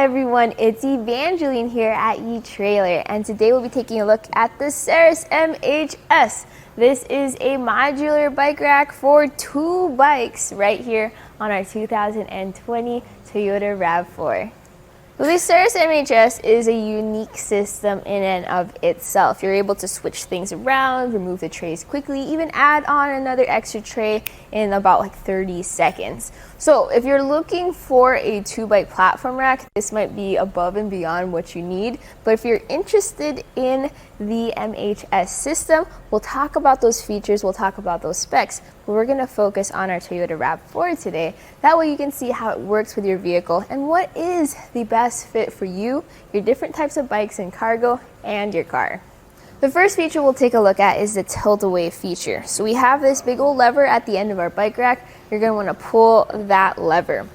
Hi everyone, it's Evangeline here at etrailer, and today we'll be taking a look at the Saris MHS. This is a modular bike rack for two bikes right here on our 2020 Toyota RAV4. So the Saris MHS is a unique system in and of itself. You're able to switch things around, remove the trays quickly, even add on another extra tray in about like 30 seconds. So if you're looking for a two bike platform rack, this might be above and beyond what you need. But if you're interested in the MHS system, we'll talk about those features, we'll talk about those specs, but we're gonna focus on our Toyota RAV4 today. That way you can see how it works with your vehicle and what is the best fit for you, your different types of bikes and cargo, and your car. The first feature we'll take a look at is the tilt away feature. So we have this big old lever at the end of our bike rack. You're gonna wanna pull that lever.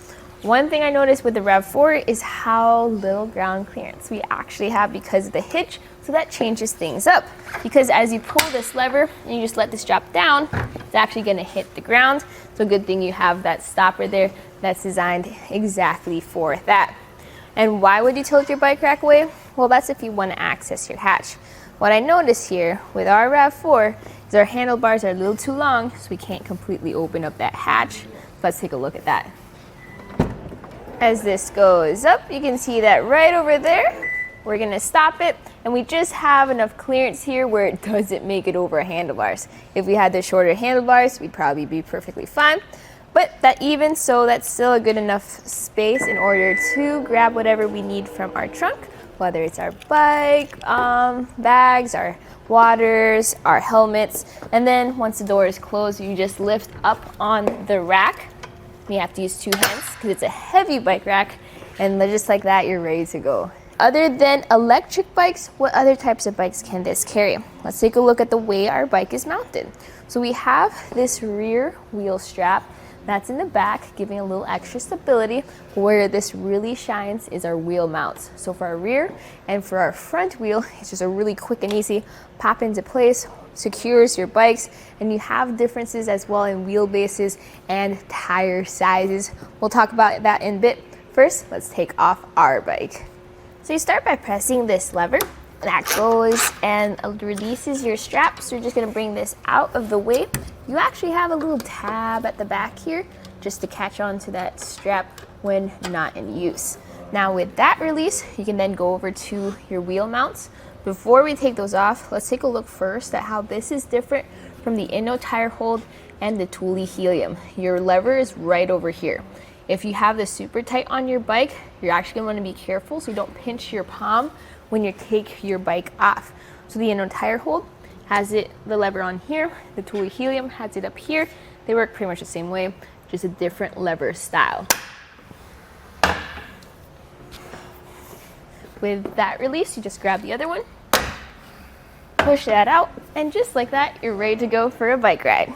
One thing I noticed with the RAV4 is how little ground clearance we actually have because of the hitch, so that changes things up. Because as you pull this lever and you just let this drop down, it's actually gonna hit the ground. So good thing you have that stopper there that's designed exactly for that. And why would you tilt your bike rack away? Well, that's if you wanna access your hatch. What I noticed here with our RAV4 is our handlebars are a little too long, so we can't completely open up that hatch. Let's take a look at that. As this goes up, you can see that right over there. We're gonna stop it, and we just have enough clearance here where it doesn't make it over handlebars. If we had the shorter handlebars, we'd probably be perfectly fine. But that even so, that's still a good enough space in order to grab whatever we need from our trunk, whether it's our bike, bags, our waters, our helmets. And then once the door is closed, you just lift up on the rack. You have to use two hands because it's a heavy bike rack, and just like that, you're ready to go. Other than electric bikes, what other types of bikes can this carry? Let's take a look at the way our bike is mounted. So we have this rear wheel strap that's in the back, giving a little extra stability. Where this really shines is our wheel mounts. So for our rear and for our front wheel, it's just a really quick and easy pop into place, secures your bikes, and you have differences as well in wheelbases and tire sizes. We'll talk about that in a bit. First, let's take off our bike. So you start by pressing this lever. That goes and releases your strap. So you're just gonna bring this out of the way. You actually have a little tab at the back here just to catch on to that strap when not in use. Now with that release, you can then go over to your wheel mounts. Before we take those off, let's take a look first at how this is different from the Inno tire hold and the Thule helium. Your lever is right over here. If you have this super tight on your bike, you're actually gonna wanna be careful so you don't pinch your palm when you take your bike off. So the Inno tire hold has the lever on here. The Thule helium has it up here. They work pretty much the same way, just a different lever style. With that release, you just grab the other one, push that out, and just like that, you're ready to go for a bike ride.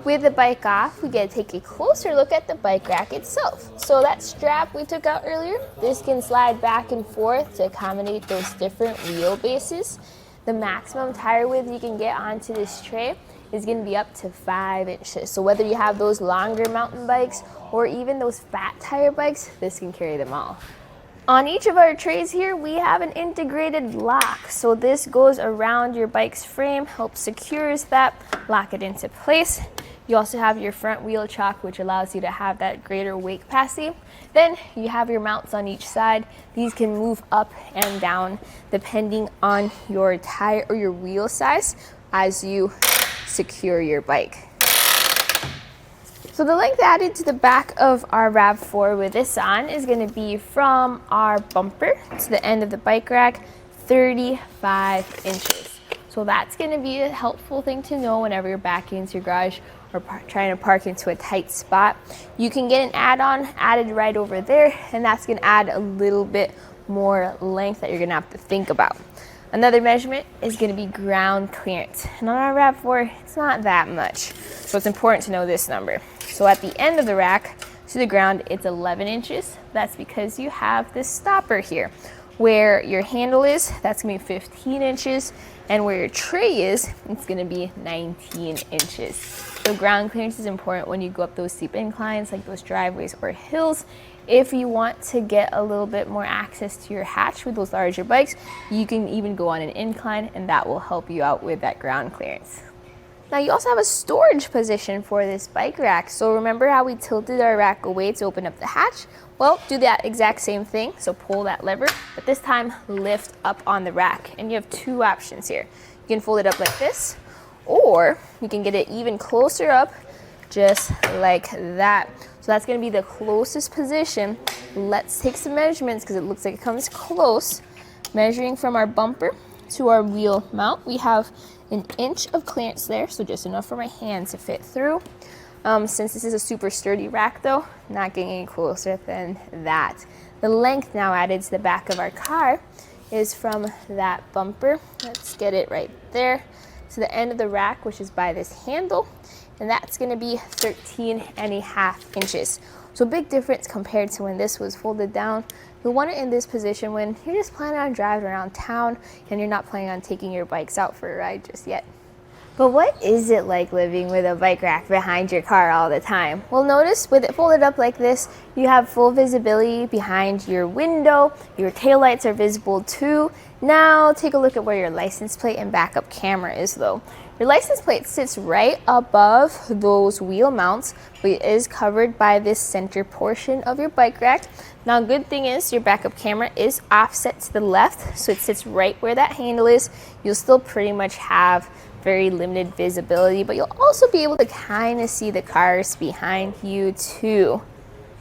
With the bike off, we get to take a closer look at the bike rack itself. So that strap we took out earlier, this can slide back and forth to accommodate those different wheelbases. The maximum tire width you can get onto this tray is gonna be up to 5 inches. So whether you have those longer mountain bikes or even those fat tire bikes, this can carry them all. On each of our trays here, we have an integrated lock. So this goes around your bike's frame, helps secures that, lock it into place. You also have your front wheel chock, which allows you to have that greater weight capacity. Then you have your mounts on each side. These can move up and down depending on your tire or your wheel size as you secure your bike. So the length added to the back of our RAV4 with this on is going to be from our bumper to the end of the bike rack, 35 inches. So that's going to be a helpful thing to know whenever you're backing into your garage or trying to park into a tight spot. You can get an add-on added right over there, and that's going to add a little bit more length that you're going to have to think about. Another measurement is going to be ground clearance. And on our RAV4, it's not that much. So it's important to know this number. So at the end of the rack to the ground, it's 11 inches. That's because you have this stopper here. Where your handle is, that's gonna be 15 inches. And where your tray is, it's gonna be 19 inches. So ground clearance is important when you go up those steep inclines, like those driveways or hills. If you want to get a little bit more access to your hatch with those larger bikes, you can even go on an incline, and that will help you out with that ground clearance. Now you also have a storage position for this bike rack. So remember how we tilted our rack away to open up the hatch? Well, do that exact same thing. So pull that lever, but this time lift up on the rack. And you have two options here. You can fold it up like this, or you can get it even closer up, just like that. So that's gonna be the closest position. Let's take some measurements because it looks like it comes close. Measuring from our bumper to our wheel mount, we have an inch of clearance there, so just enough for my hand to fit through. Since this is a super sturdy rack though, not getting any closer than that. The length now added to the back of our car is from that bumper, let's get it right there, to the end of the rack, which is by this handle, and that's gonna be 13.5 inches. So big difference compared to when this was folded down. You'll want it in this position when you're just planning on driving around town and you're not planning on taking your bikes out for a ride just yet. But what is it like living with a bike rack behind your car all the time? Well, notice with it folded up like this, you have full visibility behind your window. Your taillights are visible too. Now take a look at where your license plate and backup camera is though. Your license plate sits right above those wheel mounts, but it is covered by this center portion of your bike rack. Now, good thing is your backup camera is offset to the left, so it sits right where that handle is. You'll still pretty much have very limited visibility, but you'll also be able to kind of see the cars behind you too.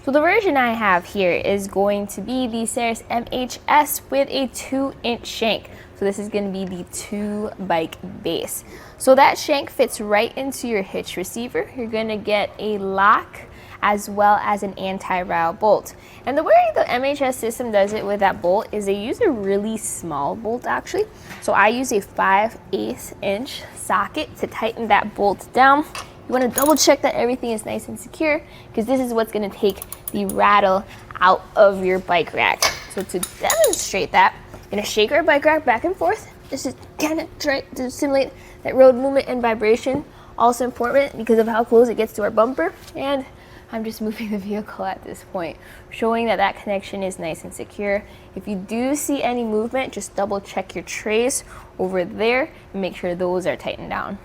So the version I have here is going to be the Saris MHS with a 2-inch shank. So this is going to be the 2-bike base. So that shank fits right into your hitch receiver. You're going to get a lock as well as an anti-rail bolt. And the way the MHS system does it with that bolt is they use a really small bolt actually. So I use a 5/8 inch socket to tighten that bolt down. You want to double check that everything is nice and secure because this is what's going to take the rattle out of your bike rack. So to demonstrate that, I'm going to shake our bike rack back and forth. This is kind of try to simulate that road movement and vibration. Also important because of how close it gets to our bumper. And I'm just moving the vehicle at this point, showing that that connection is nice and secure. If you do see any movement, just double check your trays over there and make sure those are tightened down.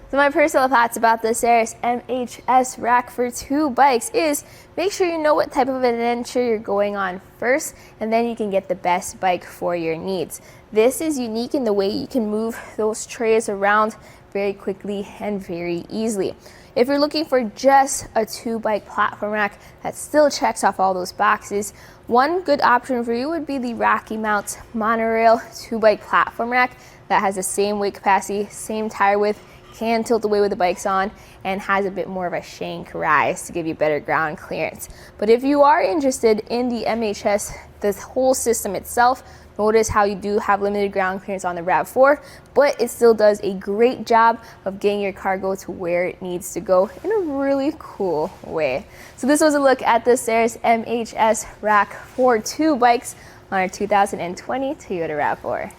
So my personal thoughts about the Saris MHS rack for 2 bikes is make sure you know what type of adventure you're going on first, and then you can get the best bike for your needs. This is unique in the way you can move those trays around very quickly and very easily. If you're looking for just a 2-bike platform rack that still checks off all those boxes, one good option for you would be the Rocky Mount Monorail 2-bike platform rack that has the same weight capacity, same tire width, can tilt away with the bikes on, and has a bit more of a shank rise to give you better ground clearance. But if you are interested in the MHS, the whole system itself, notice how you do have limited ground clearance on the RAV4, but it still does a great job of getting your cargo to where it needs to go in a really cool way. So this was a look at the Saris MHS rack for 2 bikes on our 2020 Toyota RAV4.